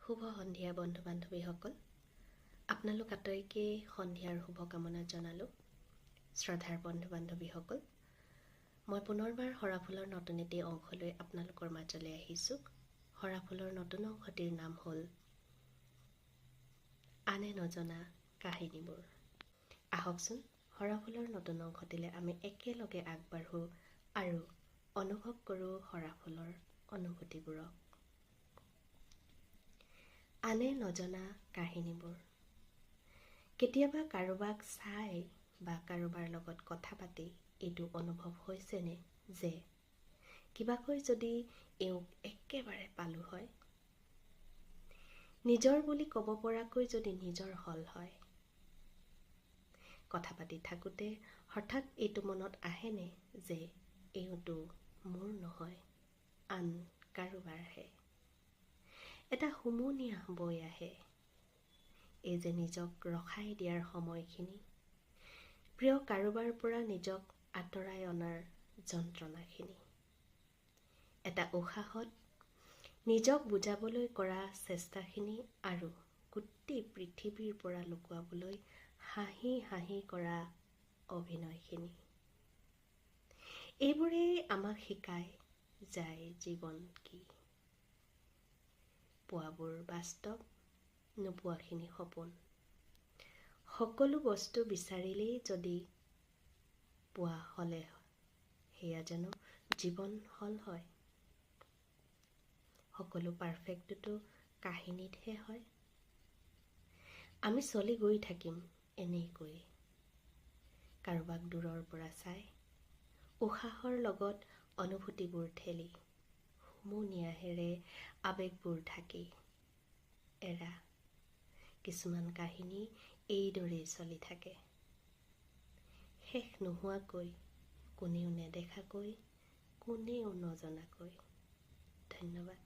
শুভ সন্ধিয়া বন্ধু বান্ধৱীসকল, আপোনালোক আটাইকে সন্ধিয়াৰ শুভকামনা জনালোঁ। শ্ৰদ্ধাৰ বন্ধু বান্ধৱীসকল, মই পুনৰবাৰ সৰাফুলৰ নতুন এটি অংশলৈ আপোনালোকৰ মাজলৈ আহিছোঁ। সৰাফুলৰ নতুন অংশটিৰ নাম হ'ল আনে নজনা কাহিনীবোৰ। আহকচোন সৰাফুলৰ নতুন অংশটিলে আমি একেলগে আগবাঢ়োঁ আৰু অনুভৱ কৰোঁ সৰাফুলৰ অনুভূতিবোৰক। আনে নজনা কাহিনীবোৰ। কেতিয়াবা কাৰোবাক চাই বা কাৰোবাৰ লগত কথা পাতি এইটো অনুভৱ হৈছেনে যে কিবাকৈ যদি এওঁক একেবাৰে পালোঁ হয়, নিজৰ বুলি ক'ব পৰাকৈ যদি নিজৰ হল হয়। কথা পাতি থাকোঁতে হঠাৎ এইটো মনত আহেনে যে এওঁটো মোৰ নহয়, আন কাৰোবাৰহে। এটা হুমুনিয়াহ বৈ আহে। এই যে নিজক ৰখাই দিয়াৰ সময়খিনি, প্ৰিয় কাৰোবাৰ পৰা নিজক আঁতৰাই অনাৰ যন্ত্ৰণাখিনি, এটা উশাহত নিজক বুজাবলৈ কৰা চেষ্টাখিনি আৰু গোটেই পৃথিৱীৰ পৰা লুকুৱাবলৈ হাঁহি হাঁহি কৰা অভিনয়খিনি, এইবোৰেই আমাক শিকায় যায় জীৱন কি। পোৱাবোৰ বাস্তৱ, নোপোৱাখিনি সপোন। সকলো বস্তু বিচাৰিলেই যদি পোৱা হ'লে সেয়া যেন জীৱন হল হয়। সকলো পাৰফেক্টটো কাহিনীতহে হয়। আমি চলি গৈ থাকিম এনেকৈ, কাৰোবাক দূৰৰ পৰা চাই, উশাহৰ লগত অনুভূতিবোৰ ঠেলি, হুমুনিয়াহেৰে আৱেগবোৰ ঢাকি। এৰা কিছুমান কাহিনী এইদৰেই চলি থাকে, শেষ নোহোৱাকৈ, কোনেও নেদেখাকৈ, কোনেও নজনাকৈ। ধন্যবাদ।